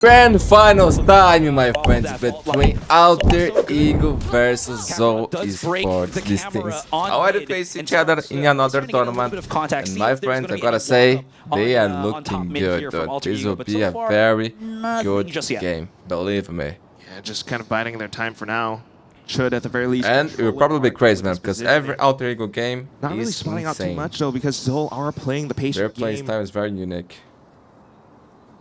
Grand finals time, my friends, between Alter Ego versus ZOL Esports. These things already face each other in another tournament, and my friends, I gotta say, they are looking good, dude. This will be a very good game, believe me. Yeah, just kind of biding their time for now. Should at the very least. And it will probably be crazy, man, because every Alter Ego game not really is spawning out too insane. much though, because ZOL are playing the patient Their game. play style is very unique.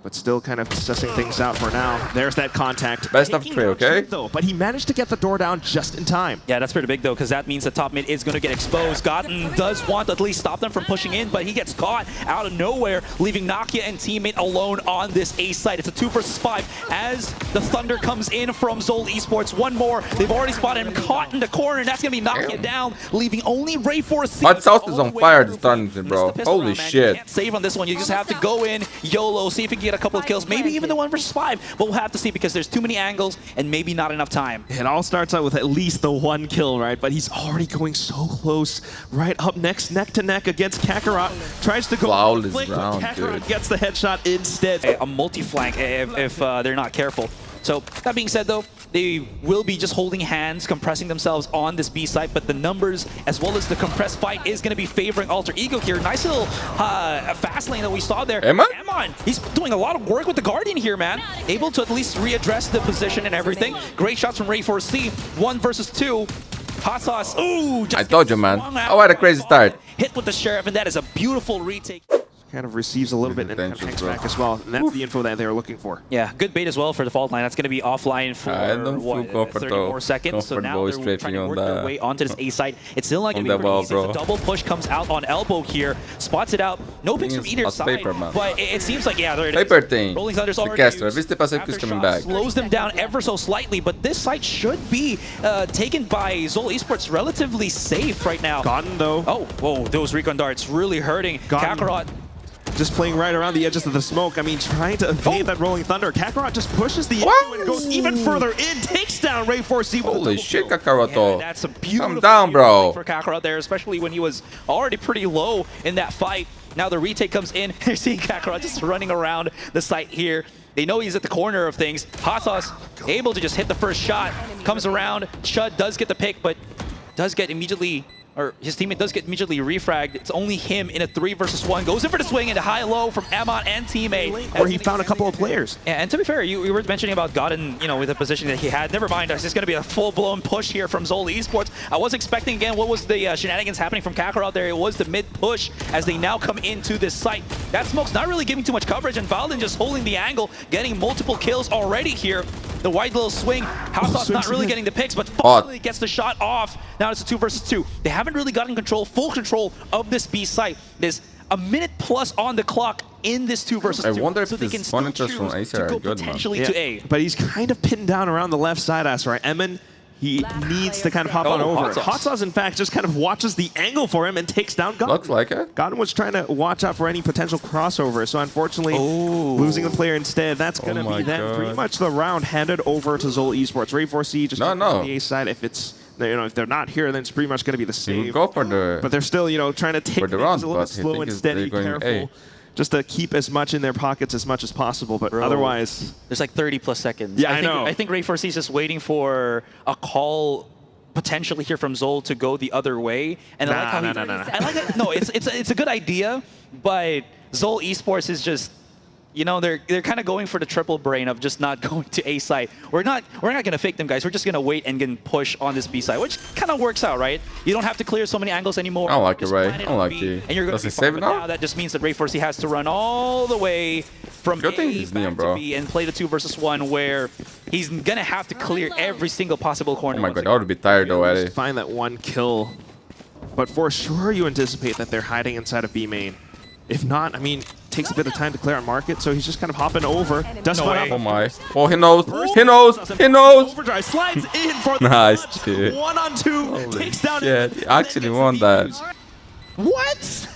But still kind of sussing things out for now. There's that contact. Best of three, okay? Though, but he managed to get the door down just in time. Yeah, that's pretty big though, because that means the top mid is going to get exposed. Gotten does want to at least stop them from pushing in, but he gets caught out of nowhere, leaving Nakia and teammate alone on this A site. It's a 2 versus 5 as the Thunder comes in from ZOL Esports. One more. They've already spotted him caught in the corner, and that's going to be Nakia down, leaving only Ray4C. Hot South is on fire this tournament, bro. Holy shit. Can't save on this one. You just have to go in, YOLO, see if you can get a couple of kills. Maybe even the 1 versus 5, but we'll have to see because there's too many angles and maybe not enough time. It all starts out with at least the 1 kill, right? But he's already going so close. Right up next, neck to neck against Kakarot. Tries to go flawless flick, round, but Kakarot dude. gets the headshot instead. A multi-flank if they're not careful. So that being said though, they will be just holding hands, compressing themselves on this B site, but the numbers as well as the compressed fight is going to be favoring Alter Ego here. Nice little fast lane that we saw there. Emma? He's doing a lot of work with the Guardian here, man. Able to at least readdress the position and everything. Great shots from Ray4C. 1 versus 2. Hot sauce. Ooh, I told you, man. Oh, what a crazy start. Hit with the Sheriff, and that is a beautiful retake. Kind of receives a little bit and kind of hangs back as well. And that's the info that they were looking for. Yeah, good bait as well for the fault line. That's going to be offline for what, 30 more seconds. So now they're trying to work their way onto this A site. It's still not going to be pretty easy. The double push comes out on elbow here, spots it out. No picks from either side, but it seems like, yeah, there it is. Paper thing. Rolling Thunder's The already caster. used. Viste Pacific is coming back. Slows them down ever so slightly, but this site should be taken by ZOL Esports relatively safe right now. Gotten though. Oh, whoa, those recon darts really hurting. Kakarot. Just playing right around the edges of the smoke. I mean, trying to evade that Rolling Thunder. Kakarot just pushes the issue and goes even further in. Takes down Ray4C. Holy shit, Kakarot. Yeah, that's a beautiful Calm down, bro. For Kakarot there, especially when he was already pretty low in that fight. Now the retake comes in. They're seeing Kakarot just running around the site here. They know he's at the corner of things. Hot Sauce able to just hit the first shot. Comes around. Shud does get the pick, but does get immediately... or his teammate does get immediately refragged. It's only him in a 3 versus 1. Goes in for the swing into high-low from Amon and teammate. Where he found a couple of players. And to be fair, you were mentioning about Godin, you know, with the position that he had. Never mind, it's just going to be a full-blown push here from ZOL Esports. I was expecting, again, what was the shenanigans happening from Kakarot there? It was the mid-push as they now come into this site. That smoke's not really giving too much coverage, and Valdin just holding the angle, getting multiple kills already here. The wide little swing. House not really getting the picks, but finally gets the shot off. Now it's a 2 versus 2. They haven't really gotten full control of this B site. There's a minute plus on the clock in this 2 versus 2. I wonder if so they can this monitors from Acer to are go good, man. potentially to A. But he's kind of pinned down around the left side, right? Emin, he needs to kind of hop on over. Hot Sauce, in fact, just kind of watches the angle for him and takes down Godin. Looks like it. Godin was trying to watch out for any potential crossover, so unfortunately, losing the player instead. That's going to be then pretty much the round handed over to ZOL Esports. Ray4C just on the A side. If it's, you know, if they're not here, then it's pretty much going to be the same. Go for the, but they're still, you know, trying to take the round, things a little bit slow and steady, careful. A. Just to keep as much in their pockets as much as possible, but otherwise... There's like 30 plus seconds. Yeah, I know. I think Ray4C is just waiting for a call potentially here from ZOL to go the other way. And I like how I like it. No, it's a good idea, but ZOL Esports is just, you know, they're kind of going for the triple brain of just not going to A site. We're not going to fake them, guys. We're just going to wait and get push on this B site, which kind of works out, right? You don't have to clear so many angles anymore. I don't like it, Ray. I don't like it. And you're going to be fine, but now that just means that Ray4C has to run all the way from A back to B and play the 2 versus 1, where he's going to have to clear every single possible corner. Oh my god, I would be tired already. Find that 1 kill, but for sure you anticipate that they're hiding inside of B main. If not, I mean, takes a bit of time to clear out market, so he's just kind of hopping over. Oh my. Oh, he knows. He knows. He knows. Overdrive slides in for the nice, dude. 1-on-2. Takes down. Yeah, he actually won that. What?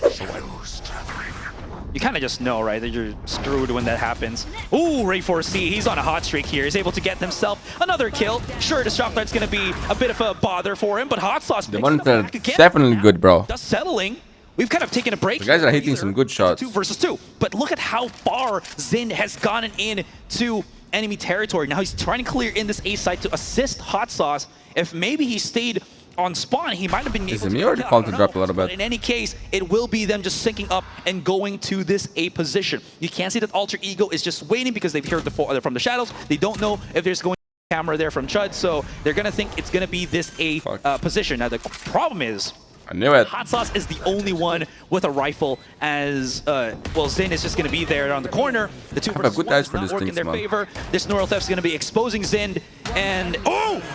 You kind of just know, right, that you're screwed when that happens. Ooh, Ray4C, he's on a hot streak here. He's able to get himself another kill. Sure, the shock dart's going to be a bit of a bother for him, but Hot Sauce the monitor definitely good, bro. Just settling. We've kind of taken a break. The guys are hitting some good shots. 2 versus 2. But look at how far Zin has gotten in to enemy territory. Now he's trying to clear in this A site to assist Hot Sauce. If maybe he stayed on spawn, he might have been able to... Is it me or the call to drop a little bit? But in any case, it will be them just syncing up and going to this A position. You can see that Alter Ego is just waiting because they've heard from the shadows. They don't know if there's going camera there from Chud, so they're gonna think it's gonna be this A position. Now the problem is, I knew it. Hot Sauce is the only one with a rifle, as well. Zin is just gonna be there on the corner. The 2 versus 1 is not working in their favor. This Neural Theft is gonna be exposing Zin, and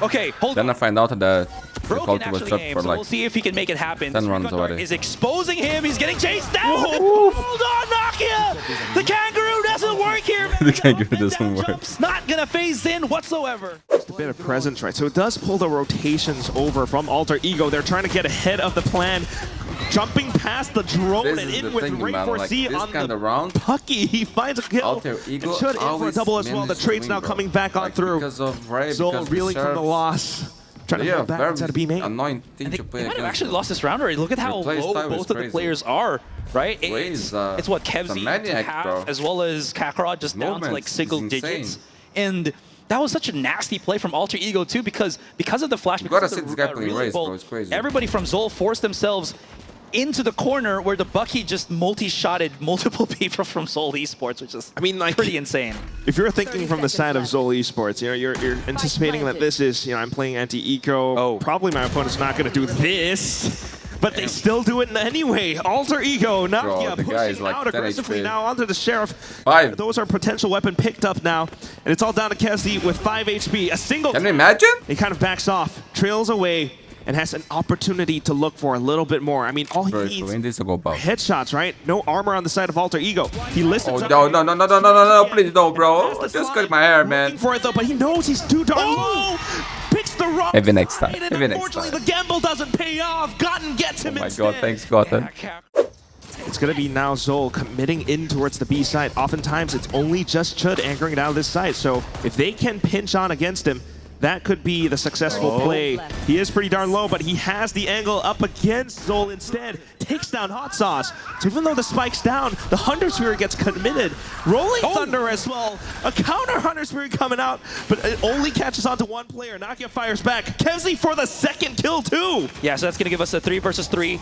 okay, hold on. Then I find out that the call Broken was actually up aims, for so like we'll see if he can make it happen. 10 runs already. Is exposing him. He's getting chased down. Hold on, Nakia. The kangaroo doesn't work here. Man. The kangaroo doesn't work. Jump's not gonna phase in whatsoever. Just a bit of presence, right? So it does pull the rotations over from Alter Ego. They're trying to get ahead of the plan. Jumping past the drone This and is in the with thing, Ray man, 4C like, this on kind the of round, Pucky. He finds a kill. Alter Ego Should in for a double as well. The trade's now coming back on through. Because of Ray, ZOL reeling from the loss. Trying to hold back inside of B main. Annoying thing to play They might have against. actually lost this round already. Look at how low both of the players are, right? It's what Kevzi have, as well as Kakarot just down to like single digits. And that was such a nasty play from Alter Ego too, because of the flash, because of the relay bolt, it's crazy. everybody from ZOL forced themselves into the corner where the Bucky just multi-shotted multiple people from ZOL Esports, which is like pretty insane. If you're thinking from the side of ZOL Esports, you're anticipating that this is, I'm playing anti-eco. Probably my opponent's not going to do this. But they still do it anyway. Alter Ego, Nakia pushing out aggressively now onto the Sheriff. 5. Those are potential weapon picked up now. And it's all down to Kevzi with 5 HP. A single. Can you imagine? He kind of backs off, trails away, and has an opportunity to look for a little bit more. I mean, all he needs are headshots, right? No armor on the side of Alter Ego. He listens. Oh, no, please don't, bro. Just cut my hair, man. For it though, but he knows he's too darn low. Picks the wrong. Maybe next time. Maybe next time. Unfortunately, the gamble doesn't pay off. Gotten gets him instead. Oh my god, thanks, Gotten. It's going to be now ZOL committing in towards the B side. Oftentimes, it's only just Chud anchoring it out of this side. So if they can pinch on against him, that could be the successful play. He is pretty darn low, but he has the angle up against ZOL instead. Takes down Hot Sauce. So even though the spike's down, the Hunter Sphere gets committed. Rolling Thunder as well. A counter Hunter Sphere coming out, but it only catches onto one player. Nakia fires back. Kevzi for the second kill too. Yeah, so that's going to give us a 3 versus 3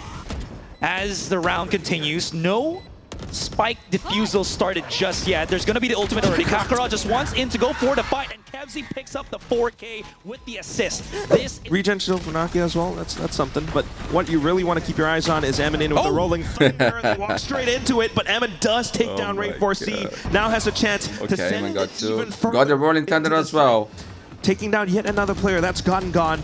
as the round continues. No spike defusal started just yet. There's going to be the ultimate already. Kakarot just wants in to go for the fight, and Kevzi picks up the 4K with the assist. This regen shield for Nakia as well. That's something. But what you really want to keep your eyes on is Emin in with the rolling thunder. They walk straight into it, but Emin does take down Ray 4C. Now has a chance to send it even further. Got the rolling thunder as well. Taking down yet another player. That's gone.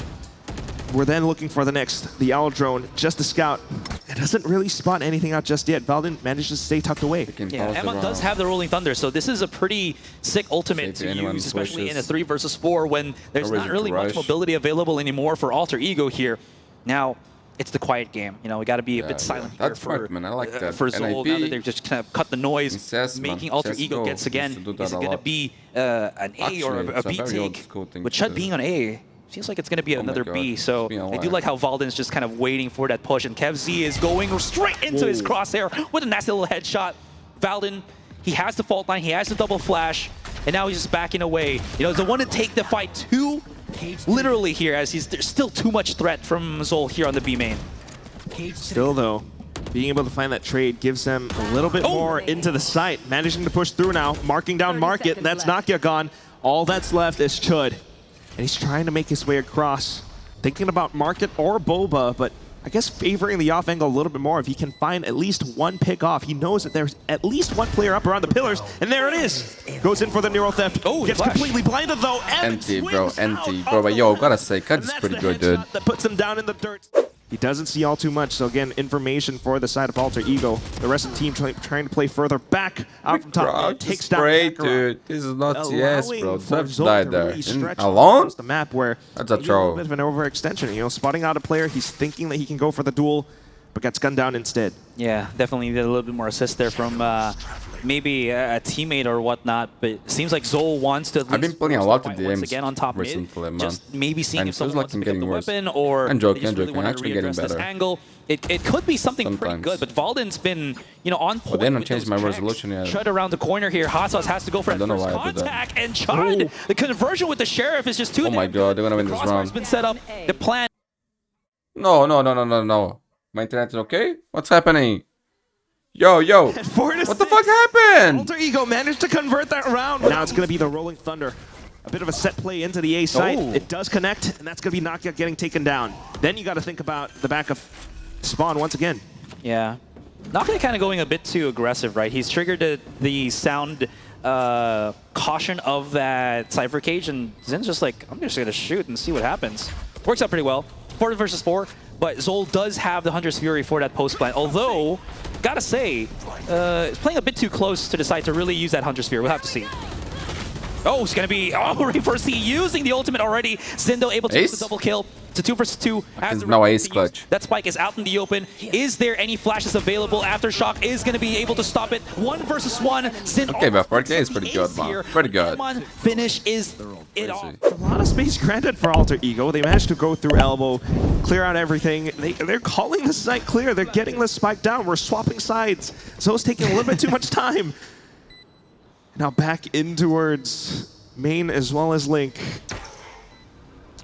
We're then looking for the next, the Owl Drone, just a scout. It doesn't really spot anything out just yet. Valdin manages to stay tucked away. Yeah, Emma does have the Rolling Thunder, so this is a pretty sick ultimate to use, especially in a 3 versus 4 when there's not really much mobility available anymore for Alter Ego here. Now, it's the quiet game. We got to be a bit silent here for ZOL. Now that they've just kind of cut the noise, making Alter Ego gets again. Is it going to be an A or a B take? With Chud being on A, seems like it's going to be another B, so I do like how Valdin's just kind of waiting for that push, and Kevzi is going straight into his crosshair with a nasty little headshot. Valdin, he has the fault line, he has the double flash, and now he's just backing away. The one to take the fight too, literally here, as there's still too much threat from ZOL here on the B main. Still though, being able to find that trade gives them a little bit more into the site. Managing to push through now, marking down Market, that's Nakia gone. All that's left is Chud. And he's trying to make his way across, thinking about Market or Boba, but I guess favoring the off angle a little bit more. If he can find at least one pick off, he knows that there's at least one player up around the pillars, and there it is. Goes in for the Neural Theft. Gets completely blinded though. Empty, bro, but yo, gotta say, Cut is pretty good, dude. That puts him down in the dirt. He doesn't see all too much, so again, information for the side of Alter Ego. The rest of the team trying to play further back out from top. Takes down Kakarot, dude. This is not CS, bro. Zep's died there. Alone? The map where that's a troll. A bit of an overextension. Spotting out a player, he's thinking that he can go for the duel. but gets gunned down instead. Yeah, definitely needed a little bit more assist there from maybe a teammate or whatnot, but it seems like ZOL wants to at least I've been playing a lot of once DMs again on top mid, recently, man. just maybe seeing And if it feels someone like wants to I'm pick up the getting worse. weapon, or I'm joking, they just really I'm want to actually getting readdress this better. angle. It could be something pretty Sometimes. good, but Valden's been, you know, on point. But then I with changed those my checks. resolution yet. Chud around the corner here. Hot Sauce has to go for I that don't know first why I did that. contact, and Chud, the conversion with the Sheriff is just too Oh my god, they're gonna win The this crossbar's round. been set up. The plan. No. My internet is okay? What's happening? Yo. What the fuck happened? Alter Ego managed to convert that round. Now it's going to be the Rolling Thunder. A bit of a set play into the A site. Oh. It does connect, and that's going to be Nakia getting taken down. Then you got to think about the back of Spawn once again. Yeah. Nakia kind of going a bit too aggressive, right? He's triggered the sound caution of that Cypher Cage, and Zin's just like, I'm just going to shoot and see what happens. Works out pretty well. 4 versus 4, but ZOL does have the Hunter's Fury for that post plant. Although, gotta say, it's playing a bit too close to decide to really use that Hunter's Fury. We'll have to see. Oh, it's going to be Ray4C using the ultimate already. Zindo able to get the double kill. It's a 2 versus 2. There's no ace clutch. That spike is out in the open. Is there any flashes available? Aftershock is going to be able to stop it. 1 versus 1. Zin Okay, but 4K is pretty good, man. Pretty good. Finish is it all. A lot of space granted for Alter Ego. They managed to go through elbow, clear out everything. They're calling the site clear. They're getting the spike down. We're swapping sides. Zo's taking a little bit too much time. Now back in towards main as well as Link.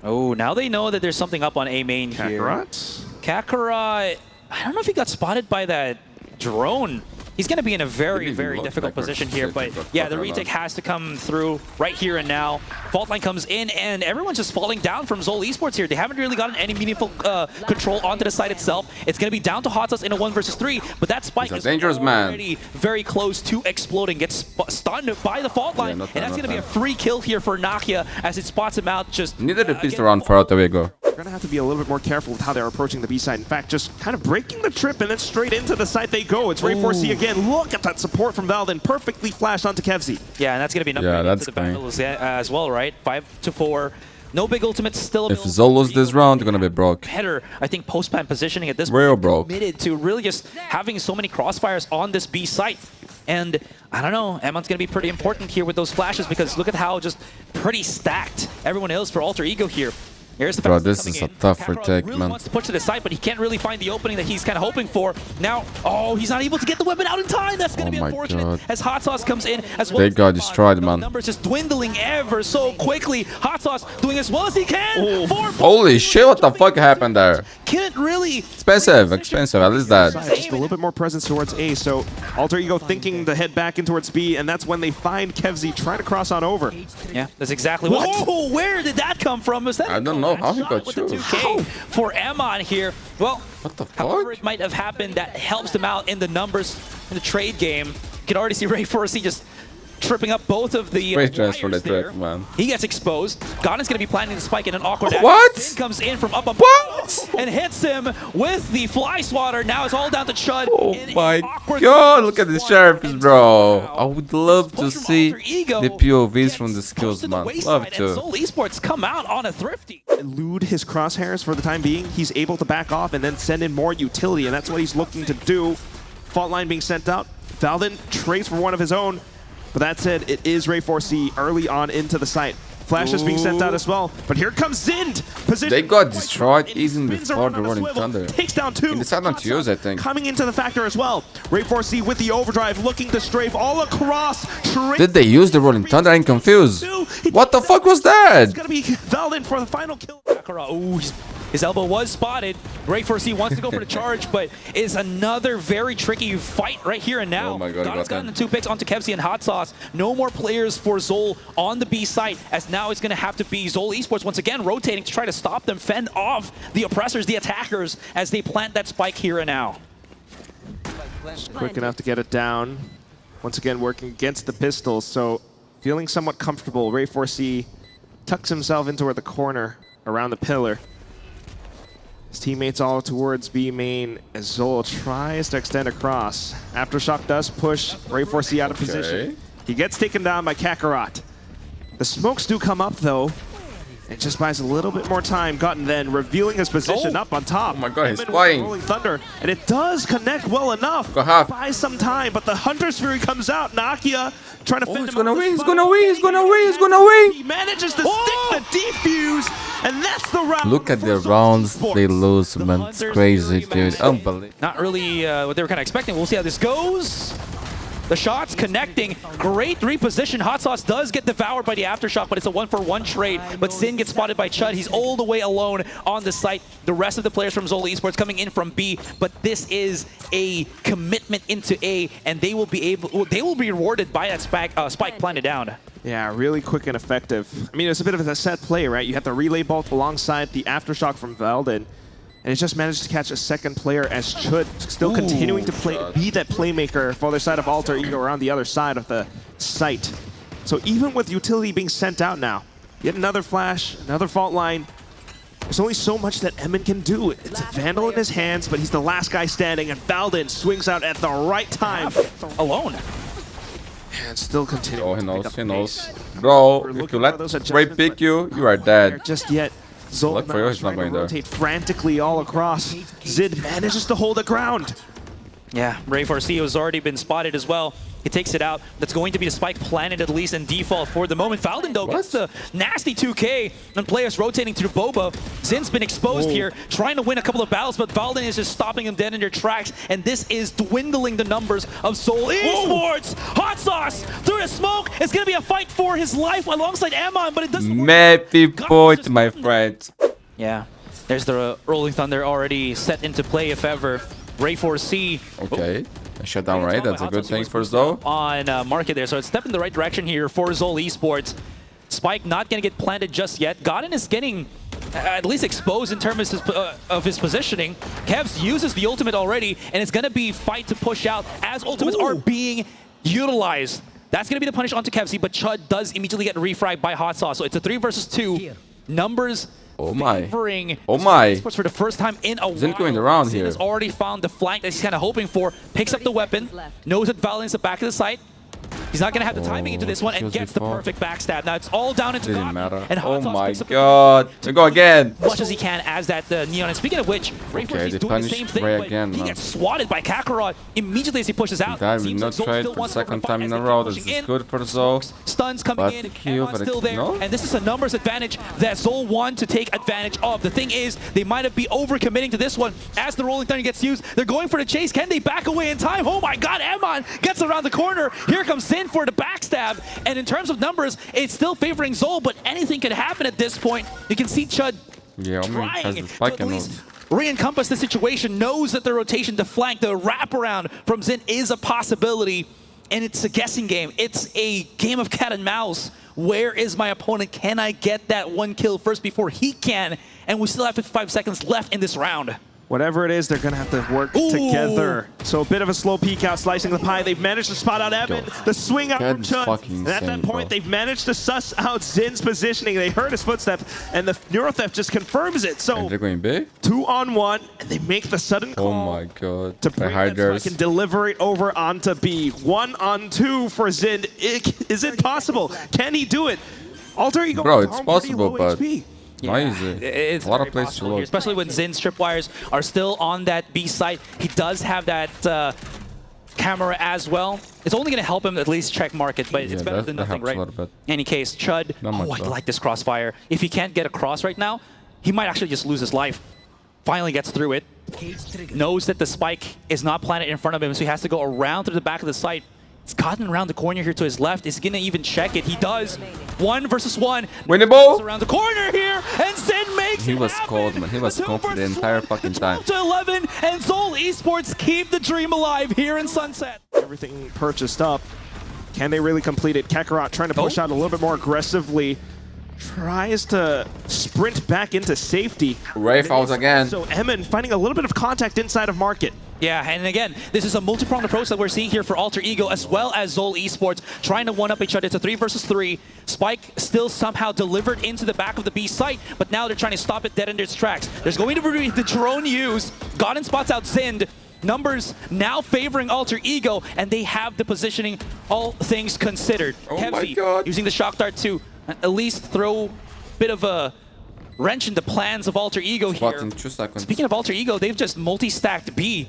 Oh, now they know that there's something up on A main here. Kakarot, I don't know if he got spotted by that drone. He's going to be in a very, very difficult position here, but yeah, the retake has to come through right here and now. Fault line comes in, and everyone's just falling down from ZOL Esports here. They haven't really gotten any meaningful control onto the site itself. It's going to be down to Hot Sauce in a 1 versus 3, but that spike is already very close to exploding. Gets stunned by the fault line, and that's going to be a free kill here for Nakia as it spots him out. Just needed a pistol round for Alter Ego. They're going to have to be a little bit more careful with how they're approaching the B side. In fact, just kind of breaking the trip and then straight into the site they go. It's Ray4C again. Look at that support from Valden. Perfectly flashed onto Kevzi. Yeah, and that's going to be an upgrade into the battle as well, right? 5-4. No big ultimates still available. If ZOL loses this round, they're going to be broke. Header, I think post-plan positioning at this Real point broke. committed to really just having so many crossfires on this B site. And I don't know, Emmon's going to be pretty important here with those flashes because look at how just pretty stacked everyone is for Alter Ego here. Here's the Bro, this is a tough retake, really man. Wants to push to the side, but he can't really find the opening that he's kind of hoping for. Now, oh, he's not able to get the weapon out in time. That's going to be unfortunate as Hot Sauce comes in as well. They got destroyed, man. Numbers just dwindling ever so quickly. Hot Sauce doing as well as he can. Holy shit, what the fuck happened there? Couldn't really. Expensive, at least that. Just a little bit more presence towards A, so Alter Ego thinking to head back in towards B, and that's when they find Kevzi trying to cross on over. Yeah, that's exactly what. Whoa, where did that come from? Was that? I don't know how he got shot 2K for Emmon here. Well, what the fuck? However it might have happened, that helps them out in the numbers in the trade game. You can already see Ray4C just tripping up both of the Great transfer the there. trip, man. He gets exposed. Gonan's going to be planting the spike in an awkward What? Then comes in from up above What? and hits him with the fly swatter. Now it's all down to Chud. Oh my god, look at the sheriffs, bro. I would love to see the POVs from the skills, man. Love to. And ZOL Esports come out on a thrifty. Elude his crosshairs for the time being. He's able to back off and then send in more utility, and that's what he's looking to do. Fault line being sent out. Valden trades for one of his own. But that said, it is Ray4C early on into the site. Flash is being sent out as well. But here comes Zind. Position they got destroyed even before the Rolling Thunder. Takes down 2. They decided not to use, I think. Coming into the factor as well. Ray4C with the overdrive, looking to strafe all across. Did they use the Rolling Thunder? I'm confused. What the fuck was that? It's going to be Valden for the final kill. Ooh, his elbow was spotted. Ray4C wants to go for the charge, but it's another very tricky fight right here and now. Oh my god, Gonan's gotten the 2 picks onto Kevzi and Hot Sauce. No more players for ZOL on the B site, as now it's going to have to be ZOL Esports once again rotating to try to stop them, fend off the oppressors, the attackers, as they plant that spike here and now. Just quick enough to get it down. Once again, working against the pistols, so feeling somewhat comfortable. Ray4C tucks himself into the corner around the pillar. His teammates all towards B main as ZOL tries to extend across. Aftershock does push Ray4C out of position. He gets taken down by Kakarot. The smokes do come up though. It just buys a little bit more time. Gotten then revealing his position up on top. Oh my god, he's Emin with flying. Rolling Thunder, and it does connect well enough. Go half. Buys some time, but the Hunter's Fury comes out. Nakia trying to fend he's him gonna off. win, he's gonna win, he's gonna win, he's gonna win. He manages to stick the defuse, and that's the round. Look at for the ZOL rounds Esports. they lose, man. It's crazy, dude. Unbelievable. Not really what they were kind of expecting. We'll see how this goes. The shots connecting. Great reposition. Hot Sauce does get devoured by the Aftershock, but it's a 1-for-1 trade. But Sin gets spotted by Chud. He's all the way alone on the site. The rest of the players from ZOL Esports coming in from B, but this is a commitment into A, and they will be rewarded by that spike planted down. Yeah, really quick and effective. I mean, it's a bit of a set play, right? You have the relay bolt alongside the Aftershock from Valden, and it just managed to catch a second player as Chud still continuing to be that playmaker for the side of Alter Ego around the other side of the site. So even with utility being sent out now, yet another flash, another fault line, there's only so much that Emin can do. It's a Vandal in his hands, but he's the last guy standing, and Valden swings out at the right time. Alone. And still continuing. Oh, he to pick knows, up he the knows. pace. Bro, We're if looking you let for those Ray adjustments, pick but you, you are dead. just yet. ZOL Luck for you, he's not trying to going there. rotate frantically all across. Zid manages to hold the ground. Yeah, Ray 4C has already been spotted as well. He takes it out. That's going to be the spike planted at least in default for the moment. Valden, though, gets the nasty 2K and players rotating through Boba. Zin's been exposed here, trying to win a couple of battles, but Valden is just stopping him dead in their tracks, and this is dwindling the numbers of ZOL Esports. Hot Sauce through the smoke. It's going to be a fight for his life alongside Amon, but it doesn't work. Maybe point, my friend. Yeah, there's the Rolling Thunder already set into play if ever. Ray 4C. Okay. A shutdown, right? That's a good thing for ZOL. On market there, so it's a step in the right direction here for ZOL Esports. Spike not going to get planted just yet. Godin is getting at least exposed in terms of his positioning. Kevs uses the ultimate already, and it's going to be fight to push out as ultimates are being utilized. That's going to be the punish onto Kevsy, but Chud does immediately get refragged by Hot Sauce. So it's a 3 versus 2. Numbers favoring Esports for the first time in a while. Zin going around Zin here. has already found the flank that he's kind of hoping for. Picks up the weapon, knows that Valden is the back of the site. He's not going to have the timing into this one and gets the perfect backstab. Now it's all down into Didn't matter. And Oh my god. We go again. As much as he can as that Neon. And speaking of which, Ray is doing the same thing, Ray but again, he man. gets swatted by Kakarot immediately as he pushes out. That will Seems not Zol try it still for the wants to second fight time in as a they row. keep This pushing is in. good for ZOL. Stuns coming But in, kill, Emma's but still there, no? and this is a numbers advantage that ZOL want to take advantage of. The thing is, they might have been over-committing to this one. As the Rolling Thunder gets used, they're going for the chase. Can they back away in time? Oh my god, Amon gets around the corner. Here comes Sin for the backstab, and in terms of numbers, it's still favoring ZOL, but anything could happen at this point. You can see Chud trying to at least re-encompass the situation, knows that the rotation to flank, the wraparound from Zin is a possibility, and it's a guessing game. It's a game of cat and mouse. Where is my opponent? Can I get that one kill first before he can? And we still have 55 seconds left in this round. Whatever it is, they're going to have to work together. So a bit of a slow peek out, slicing the pie. They've managed to spot out Emin. The swing out from Chud. And at that point, they've managed to suss out Zin's positioning. They heard his footsteps, and the Neuro Theft just confirms it. So they're going big? 2-on-1, and they make the sudden call. Oh my god. To bring that spike and deliver it over onto B. 1-on-2 for Zin. Is it possible? Can he do it? Alter Ego. Bro, it's possible, but HP. Not easy. It's a lot of places to look. Especially when Zin's tripwires are still on that B site. He does have that camera as well. It's only going to help him at least check market, but it's better than nothing, right? In any case, Chud, I like this crossfire. If he can't get a cross right now, he might actually just lose his life. Finally gets through it. Knows that the spike is not planted in front of him, so he has to go around through the back of the site. He's gotten around the corner here to his left. Is he going to even check it? He does. 1 versus 1. Winnable! Around the corner here, and Zin makes He it was happen. cold, man. He was confident the entire fucking time. 12-11, and ZOL Esports keep the dream alive here in Sunset. Everything purchased up. Can they really complete it? Kakarot trying to push out a little bit more aggressively. Tries to sprint back into safety. Ray falls again. So Emin finding a little bit of contact inside of market. Yeah, and again, this is a multi-pronged approach that we're seeing here for Alter Ego as well as ZOL Esports trying to one-up each other. It's a 3 versus 3. Spike still somehow delivered into the back of the B site, but now they're trying to stop it dead in its tracks. There's going to be the drone use. Godin spots out Zind. Numbers now favoring Alter Ego, and they have the positioning, all things considered. Oh Kevsy my god. using the shock dart to at least throw bit of a wrench in the plans of Alter Ego here. In 2 seconds. Speaking of Alter Ego, they've just multi-stacked B.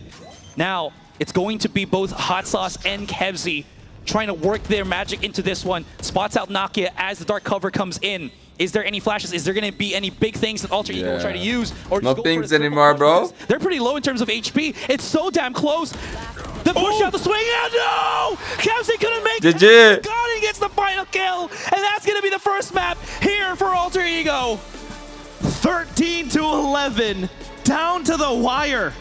Now, it's going to be both Hot Sauce and Kevzi trying to work their magic into this one. Spots out Nakia as the dark cover comes in. Is there any flashes? Is there going to be any big things that Alter Ego will try to use? Or no things anymore, bro. They're pretty low in terms of HP. It's so damn close. The push out, the swing out, no! Kevzi couldn't make it. GG. Godin gets the final kill, and that's going to be the first map here for Alter Ego. 13 to 11, down to the wire.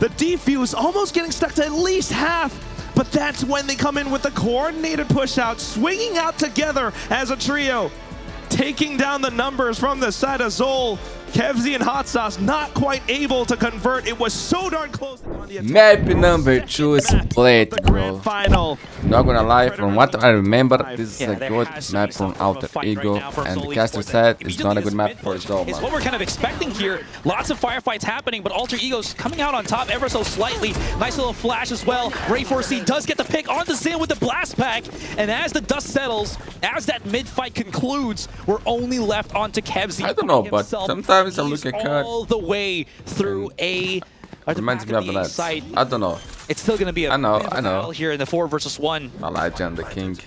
The defuse almost getting stuck to at least half, but that's when they come in with the coordinated push out, swinging out together as a trio, taking down the numbers from the side of ZOL. Kevzi and Hot Sauce not quite able to convert. It was so darn close. Map number 2 is played, bro. Final. Not gonna lie, from what I remember, this is a good map from Alter Ego, and the caster said it's not a good map for ZOL. It's what we're kind of expecting here. Lots of firefights happening, but Alter Ego's coming out on top ever so slightly. Nice little flash as well. Ray4C does get the pick onto Zin with the blast pack, and as the dust settles, as that mid-fight concludes, we're only left onto Kevzi. I don't know, but sometimes I look at cut all the way through A. Reminds me of the last. I don't know. It's still going to be a battle here in the 4 versus 1. The legend, the king.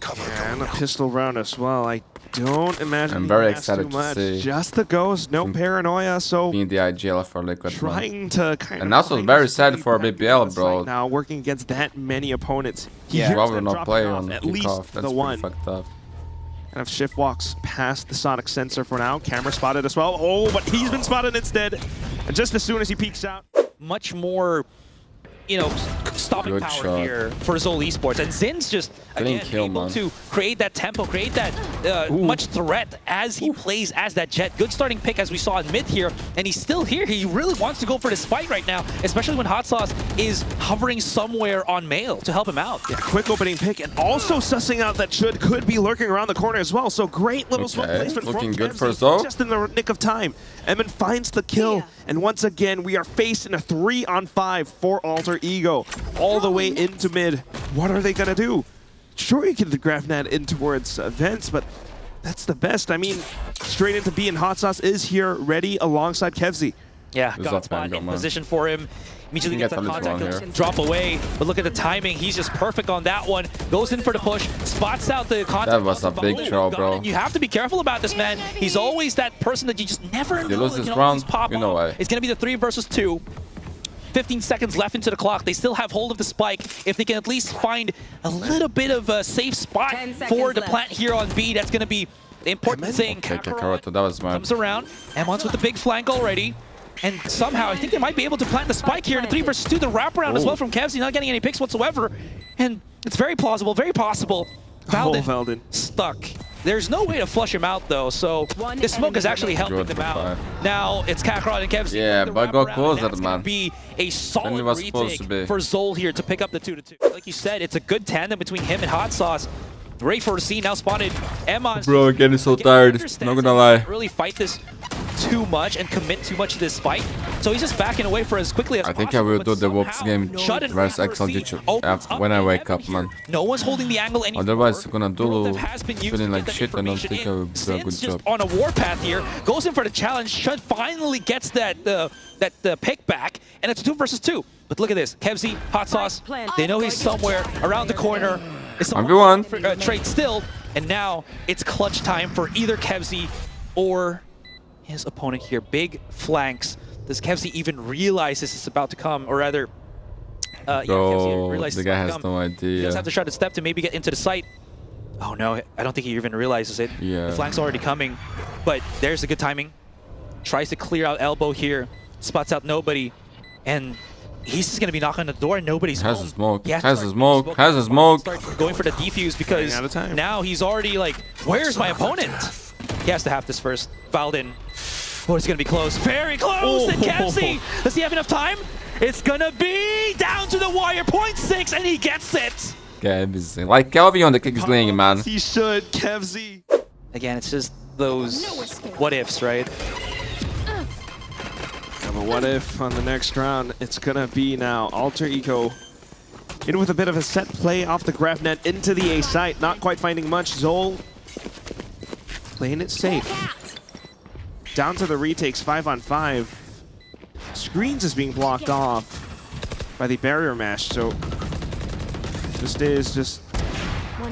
Yeah, and a pistol round as well. I don't imagine. I'm very excited to see. Just the ghost, no paranoia. So being the IGL for Liquid. Trying to kind and also very sad for BBL, bro. Now working against that many opponents. Yeah, probably not play on at kickoff. least That's the one. fucked up. Kind of shift walks past the sonic sensor for now. Camera spotted as well. Oh, but he's been spotted instead. And just as soon as he peeks out, much more, you know, stopping Good power shot. here for ZOL Esports. And Zin's just, again, able to create that tempo, create that much threat as he plays as that Jet. Good starting pick as we saw in mid here. And he's still here. He really wants to go for this fight right now, especially when Hot Sauce is hovering somewhere on Mail to help him out. Yeah, quick opening pick, and also sussing out that Should could be lurking around the corner as well. So great little smoke placement looking from good for Kevzi, ZOL. just in the nick of time. Emin finds the kill, and once again, we are facing a 3-on-5 for Alter Ego. All the way into mid. What are they gonna do? Sure, you can graph net in towards Vents, but that's the best. I mean, straight into B, and Hot Sauce is here, ready alongside Kevzi. Yeah, got spot in position for him. Immediately gets that contact, drop away. But look at the timing. He's just perfect on that one. Goes in for the push, spots out the contact. That was a big throw, bro. You have to be careful about this, man. He's always that person that you just never know. You lose this round, you know why. It's going to be the 3 versus 2. 15 seconds left into the clock. They still have hold of the spike. If they can at least find a little bit of a safe spot for the plant here on B, that's going to be the important thing. Okay, Kakarot, that was smart. Comes around, and once with the big flank already. And somehow, I think they might be able to plant the spike here in the 3 versus 2. The wraparound as well from Kevzi, not getting any picks whatsoever. And it's very plausible, very possible. Valden stuck. There's no way to flush him out, though, so this smoke is actually helping them out. Now, it's Kakarot and Kevzi. Yeah, but go closer, man. Be a solid retake for ZOL here to pick up the 2-2. Like you said, it's a good tandem between him and Hot Sauce. Ray4C now spotted Emma. Bro, getting so tired. Not gonna lie. Really fight this too much and commit too much to this fight. So he's just backing away for as quickly as possible. I think I will do the Wolves game versus XLG when I wake up, man. No one's holding the angle anymore. Otherwise, I'm gonna do feeling like shit. I don't think I will do a good job. On a warpath here, goes in for the challenge. Shud finally gets that pick back, and it's 2 versus 2. But look at this, Kevzi, Hot Sauce. They know he's somewhere around the corner. It's 1v1 trade still, and now it's clutch time for either Kevzi or his opponent here. Big flanks. Does Kevzi even realize this is about to come, or rather, Kevzi realizes the guy has no idea. He just have to try to step to maybe get into the site. Oh no, I don't think he even realizes it. Yeah. The flank's already coming, but there's the good timing. Tries to clear out elbow here, spots out nobody, and he's just going to be knocking on the door and nobody's home. Has a smoke. Going for the defuse because now he's already like, where's my opponent? He has to have this first. Valden. Oh, it's going to be close. Very close. And Kevzi, does he have enough time? It's going to be down to the wire. 0.6, and he gets it. Kevzi. Like Kelvin on the kicksling, man. He should, Kevzi. Again, it's just those what ifs, right? But what if on the next round, it's going to be now Alter Ego in with a bit of a set play off the graph net into the A site. Not quite finding much. ZOL playing it safe. down to the retakes 5-on-5. Screens is being blocked off by the barrier mesh, so this is just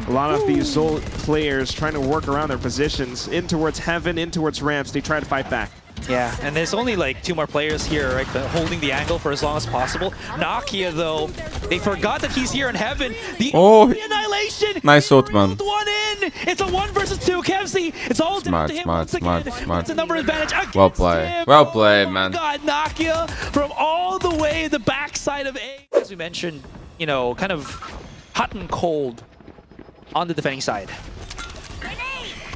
a lot of these ZOL players trying to work around their positions in towards heaven, in towards ramps. They try to fight back. Yeah, and there's only like 2 more players here, right, holding the angle for as long as possible. Nakia, though, they forgot that he's here in heaven. The annihilation. Nice ult, man. One in. It's a 1 versus 2. Kevzi. It's all down to him once again. It's a number advantage against Well played. him. Well played, man. God, Nakia from all the way the backside of A. As we mentioned, you know, kind of hot and cold on the defending side.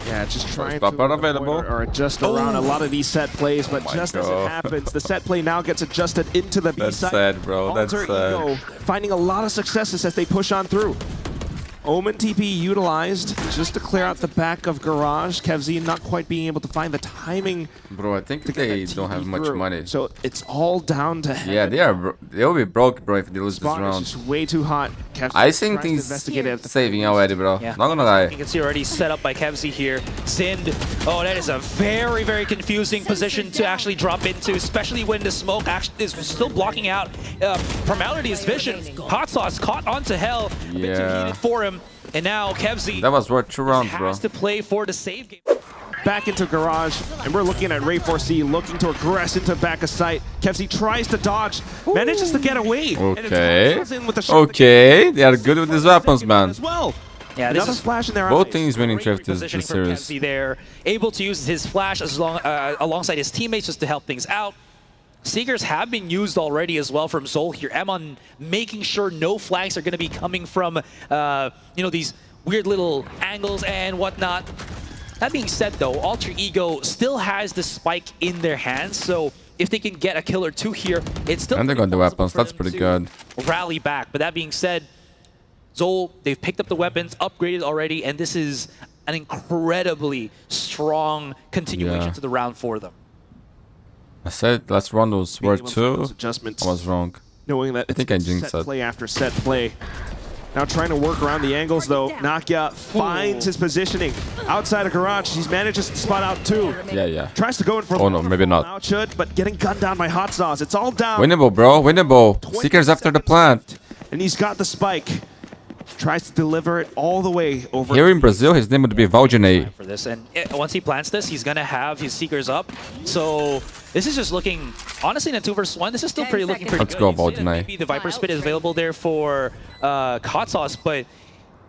Yeah, just trying Stop to available. or adjust around a lot of these set plays, but just as it happens, the set play now gets adjusted into the B That's side. sad, bro. That's Alter sad. Ego finding a lot of successes as they push on through. Omen TP utilized just to clear out the back of Garage. Kevzi not quite being able to find the timing. Bro, I think they don't have much through. money. So it's all down to Yeah, they'll be broke, bro, if they lose this Spawn is round. just way too hot. Kevzi I think tries to he's investigate it. saving already, bro. Yeah. Not gonna lie. You can see already set up by Kevzi here. Zind. Oh, that is a very, very confusing position to actually drop into, especially when the smoke actually is still blocking out Primality's vision. Hot Sauce caught onto Hell. A bit too heated for him. And now Kevzi That was worth 2 rounds, bro. has to play for the save game. Back into Garage, and we're looking at Ray4C looking to aggress into back of sight. Kevzi tries to dodge, manages to get away. Okay. And in with the shot Okay, they are good with these weapons, man. as well. Yeah, this Another is flash in their Both eyes. teams winning great drift this positioning from series. Kevzi there, able to use his flash as long alongside his teammates just to help things out. Seekers have been used already as well from ZOL here. Emon making sure no flanks are going to be coming from, you know, these weird little angles and whatnot. That being said, though, Alter Ego still has the spike in their hands, so if they can get a kill or 2 here, it's still And they got the possible weapons. for That's them pretty to good. rally back. But that being said, ZOL, they've picked up the weapons, upgraded already, and this is an incredibly strong continuation to the round for them. I said last round was worth 2. Those adjustments, I was wrong. knowing that I think I jinxed set that. play after set play. Now trying to work around the angles though. Nakia finds his positioning outside of Garage. He manages to spot out 2. Yeah. Tries to go in for Oh no, maybe not. out should, but getting gunned down by Hot Sauce. It's all down. Winnable, bro. Winnable. Seekers after the plant. And he's got the spike. Tries to deliver it all the way over. Here in Brazil, his name would be Valdinei. For this, and once he plants this, he's gonna have his Seekers up. So this is just looking, honestly, in a 2 versus 1, this is still looking pretty Let's good. go, You see that Valdinei. maybe the Viper Spit is available there for Hot Sauce, but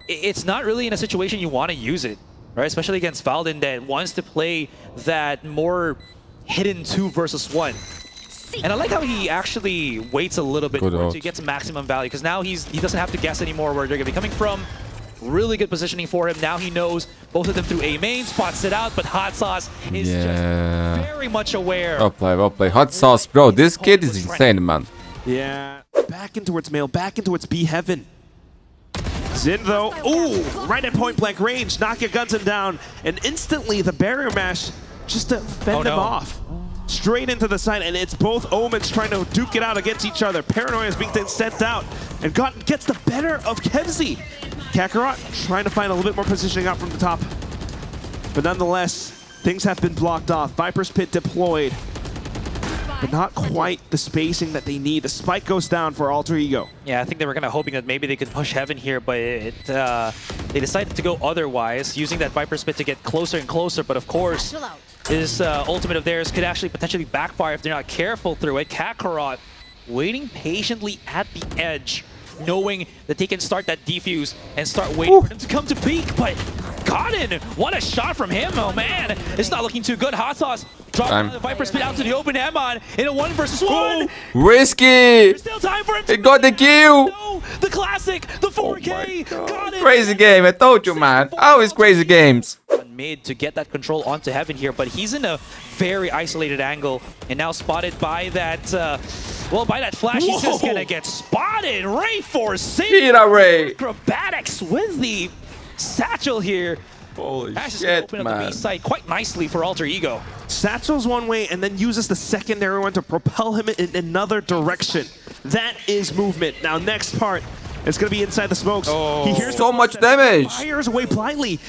it's not really in a situation you want to use it, right? Especially against Valdin that wants to play that more hidden 2 versus 1. And I like how he actually waits a little bit more to get to maximum value, because now he doesn't have to guess anymore where they're going to be coming from. Really good positioning for him. Now he knows both of them through A main, spots it out, but Hot Sauce is just very much aware. Well play, well play. Hot Sauce, bro. This kid is insane, man. Yeah. Back into its mail, back into its B heaven. Zin though, ooh, right at point blank range. Nakia guns him down, and instantly the barrier mash just to fend him off. Straight into the side, and it's both Omens trying to duke it out against each other. Paranoia is being sent out, and gets the better of Kevzi. Kakarot trying to find a little bit more positioning out from the top. But nonetheless, things have been blocked off. Viper's Pit deployed, but not quite the spacing that they need. The spike goes down for Alter Ego. Yeah, I think they were kind of hoping that maybe they could push Heaven here, but they decided to go otherwise, using that Viper Spit to get closer and closer. But of course, this ultimate of theirs could actually potentially backfire if they're not careful through it. Kakarot waiting patiently at the edge, knowing that they can start that defuse and start waiting for them to come to peak. But Godin, what a shot from him. Oh man, it's not looking too good. Hot Sauce dropping the Viper Spit out to the open Emon in a 1 versus 1. Risky! There's still time for him to got the kill! No, the classic, the 4K. Godin. Crazy game, I told you, man. Always crazy games. Mid to get that control onto Heaven here, but he's in a very isolated angle and now spotted by that by that flash. He's just gonna get spotted. Ray4C Ray. acrobatics with the satchel here. Holy That's shit, open up the man. B side quite nicely for Alter Ego. Satchel's one way and then uses the secondary one to propel him in another direction. That is movement. Now next part is going to be inside the smokes. He hears So much damage. Fires away blindly.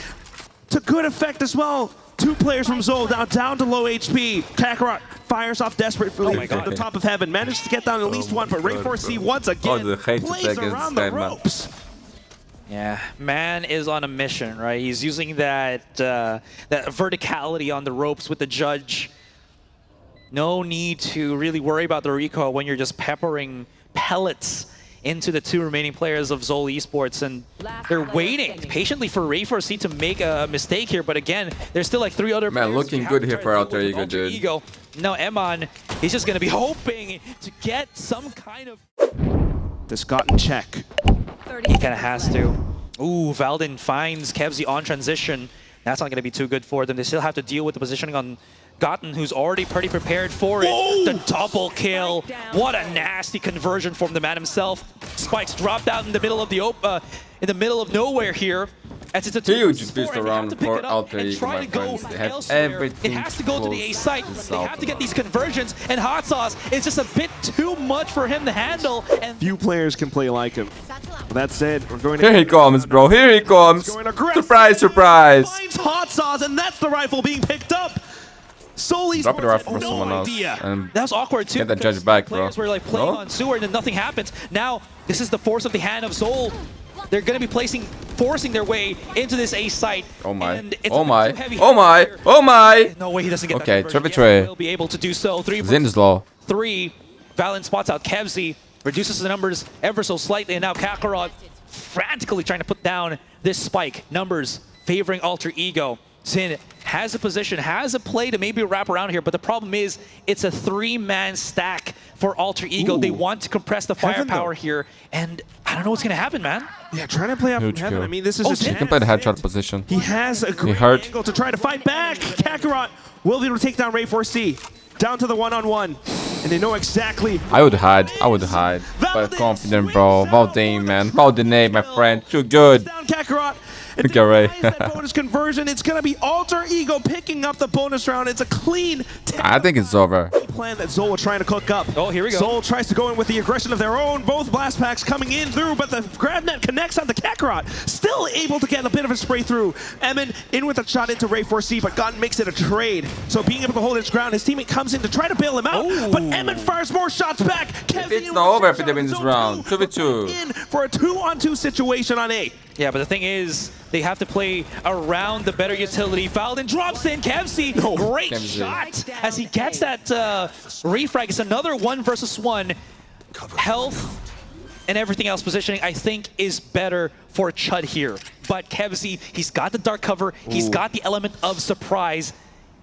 To good effect as well. 2 players from ZOL now down to low HP. Kakarot fires off desperately from the top of heaven. Manages to get down at least one, but Ray4C once again plays around the ropes. Yeah, man is on a mission, right? He's using that that verticality on the ropes with the judge. No need to really worry about the recoil when you're just peppering pellets into the 2 remaining players of ZOL Esports, and they're waiting patiently for Ray4C to make a mistake here. But again, there's still like 3 other players. Man, looking good here for Alter Ego, dude. No, Emon, he's just going to be hoping to get some kind of... This got in check. He kind of has to. Ooh, Valdin finds Kevzi on transition. That's not going to be too good for them. They still have to deal with the positioning on Gotten, who's already pretty prepared for it. Whoa! The double kill. What a nasty conversion from the man himself. Spikes dropped out in the middle of the nowhere here. As it's a huge boost around for Alter Ego, my friends. They have everything. It has to go to the A site. They have to get these conversions, and Hot Sauce is just a bit too much for him to handle. And few players can play like him. That said, we're going to... Here he comes, bro. Here he comes. Surprise, surprise. Finds Hot Sauce, and that's the rifle being picked up. Solely drop the rifle for someone else. That was awkward too. Get that judge back, bro. Players were like playing on sewer, and then nothing happens. Now, this is the force of the hand of ZOL. They're going to be forcing their way into this A site. Oh my! And it's oh my! heavy Oh my! Oh my! No way he doesn't get okay, that. Okay, He'll be able to do so. 3 Zin's low. 3. Valen spots out Kevzi, reduces the numbers ever so slightly, and now Kakarot frantically trying to put down this spike. Numbers favoring Alter Ego. Zin has a position, has a play to maybe wrap around here, but the problem is it's a 3-man stack for Alter Ego. Ooh. They want to compress the firepower here, and I don't know what's going to happen, man. Yeah, trying to play out from heaven. I mean, this is a chance. He can play the headshot position. He has a great angle to try to fight back. Kakarot will be able to take down Ray4C. Down to the one-on-one. And they know exactly... I would hide. I would hide. But confident, bro. Valdin, man. Valdin, my friend. Too good. Down Kakarot. Look at Ray. That bonus conversion. It's going to be Alter Ego picking up the bonus round. It's a clean... I think it's over. Plan that ZOL was trying to cook up. Oh, here we go. ZOL tries to go in with the aggression of their own. Both blast packs coming in through, but the grab net connects on the Kakarot. Still able to get a bit of a spray through. Emin in with a shot into Ray4C, but Gotten makes it a trade. So being able to hold his ground, his teammate comes in to try to bail him out, but Emin fires more shots back. It's not over if they win this round. 2v2. In for a 2-on-2 situation on A. Yeah, but the thing is, they have to play around the better utility. Valdin drops in. Kevzi, great shot as he gets that refrag. It's another 1 versus 1. Health and everything else positioning, I think, is better for Chud here. But Kevzi, he's got the dark cover. He's got the element of surprise.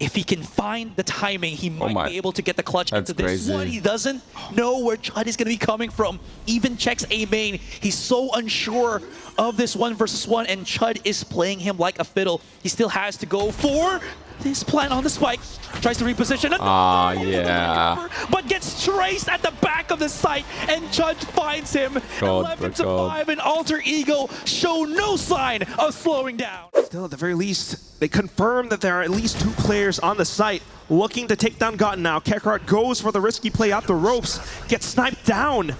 If he can find the timing, he might be able to get the clutch into this one. He doesn't know where Chud is going to be coming from. Even checks A main. He's so unsure of this 1 versus 1, and Chud is playing him like a fiddle. He still has to go for this plant on the spike. Tries to reposition. Yeah. But gets traced at the back of the site, and Chud finds him. 11-5, and Alter Ego show no sign of slowing down. Still, at the very least, they confirm that there are at least 2 players on the site looking to take down Gotten now. Kakarot goes for the risky play out the ropes, gets sniped down.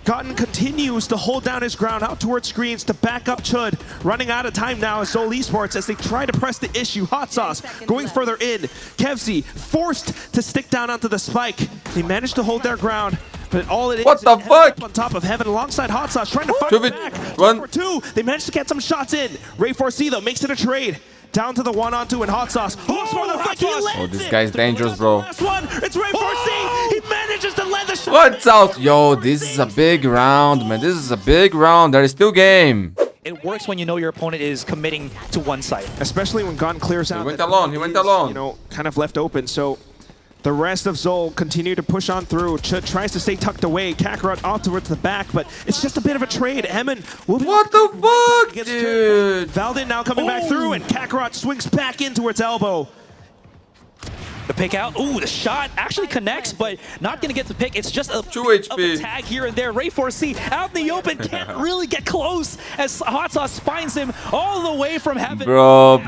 Gotten continues to hold down his ground out towards screens to back up Chud. Running out of time now is ZOL Esports as they try to press the issue. Hot Sauce going further in. Kevzi forced to stick down onto the spike. They managed to hold their ground, but all it is what the fuck? On top of heaven alongside Hot Sauce trying to fight back. 2 for 2. They managed to get some shots in. Ray4C though makes it a trade. Down to the 1-on-2 and Hot Sauce. This guy's dangerous, bro. Last one. It's Ray4C. He manages to land the shot. What's out? Yo, this is a big round, man. This is a big round. There is still game. It works when you know your opponent is committing to one side. Especially when Gotten clears out. He went alone. He went alone. You know, kind of left open. So the rest of ZOL continue to push on through. Chud tries to stay tucked away. Kakarot off towards the back, but it's just a bit of a trade. Emin will be... What the fuck, dude? Valdin now coming back through, and Kakarot swings back in towards elbow. The pick out. Ooh, the shot actually connects, but not going to get the pick. It's just a 2 HP. A tag here and there. Ray4C out in the open, can't really get close as Hot Sauce finds him all the way from heaven. Bro.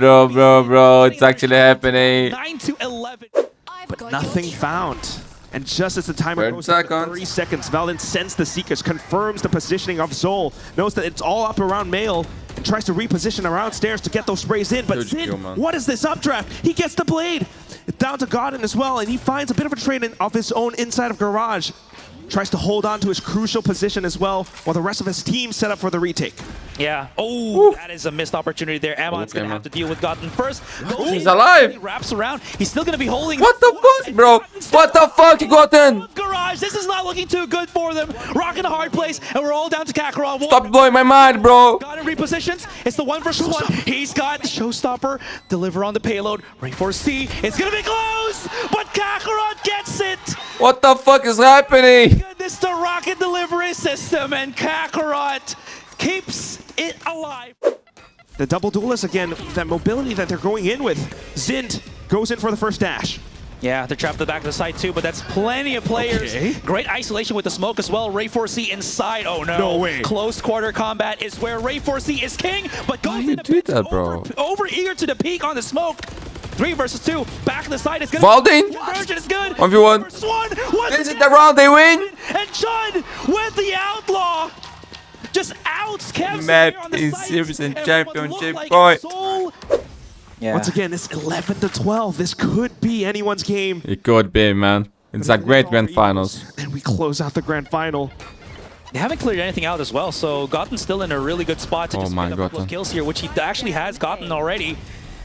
It's actually happening. 9-11. But nothing found. And just as the timer goes down to 30 seconds, Valdin sends the Seekers, confirms the positioning of ZOL, knows that it's all up around Mail, tries to reposition around stairs to get those sprays in, but Zin, what is this updraft? He gets the blade. Down to Godin as well, and he finds a bit of a trade of his own inside of Garage. Tries to hold on to his crucial position as well, while the rest of his team set up for the retake. Yeah. Oh, that is a missed opportunity there. Ammon's going to have to deal with Godin first. He's alive. He wraps around. He's still going to be holding. What the fuck, bro? What the fuck, Godin? Garage. This is not looking too good for them. Rock in a hard place, and we're all down to Kakarot. Stop blowing my mind, bro. Godin repositions. It's the 1 versus 1. He's got Showstopper. Deliver on the payload. Ready for C. It's going to be close, but Kakarot gets it. What the fuck is happening? Goodness, the rocket delivery system, and Kakarot keeps it alive. The double duelist again, that mobility that they're going in with. Zint goes in for the first dash. Yeah, they're trapped at the back of the site too, but that's plenty of players. Okay. Great isolation with the smoke as well. Ray 4C inside. Oh no. No way. Close quarter combat is where Ray 4C is king, but goes Why you do that, bro? Over eager to the peak on the smoke. 3 versus 2. Back of the side is good. Valding. Conversion is good. 1v1. This is the round they win. And Chun with the outlaw. Just outs Kev. Map is serious and championship, boy. Yeah. Once again, this 11-12. This could be anyone's game. It could be, man. It's a great grand finals. And we close out the grand final. They haven't cleared anything out as well, so Gotten's still in a really good spot to just get a couple of kills here, which he actually has gotten already.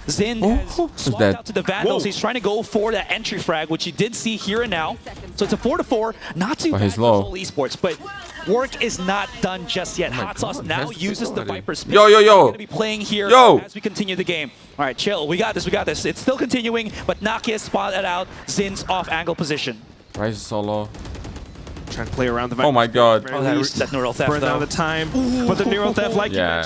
Zin has swapped out to the Vandals. He's trying to go for that entry frag, which you did see here and now. So it's a 4-4. Not too bad for ZOL Esports, but work is not done just yet. Hot Sauce now uses the Viper spin. Yo. We're going to be playing here as we continue the game. All right, chill. We got this. It's still continuing, but Nakia spotted out Zin's off-angle position. Rise solo. Trying to play around the Oh my god. Oh, that neural theft, burn down the time. But the neural theft, like Yeah,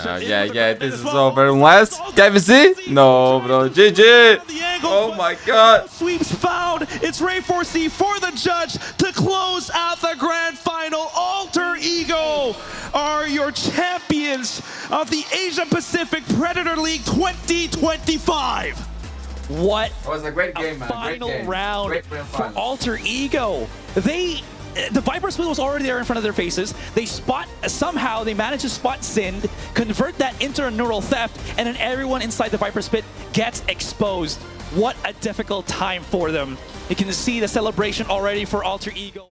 this is over. Unless KFC? No, bro. GG. Oh my god. Sweeps found. It's Ray 4C for the judge to close out the grand final. Alter Ego are your champions of the Asia Pacific Predator League 2025. What It was a great game, man. Final round for Alter Ego. The Viper split was already there in front of their faces. Somehow they managed to spot Zin, convert that into a neural theft, and then everyone inside the Viper split gets exposed. What a difficult time for them. You can see the celebration already for Alter Ego.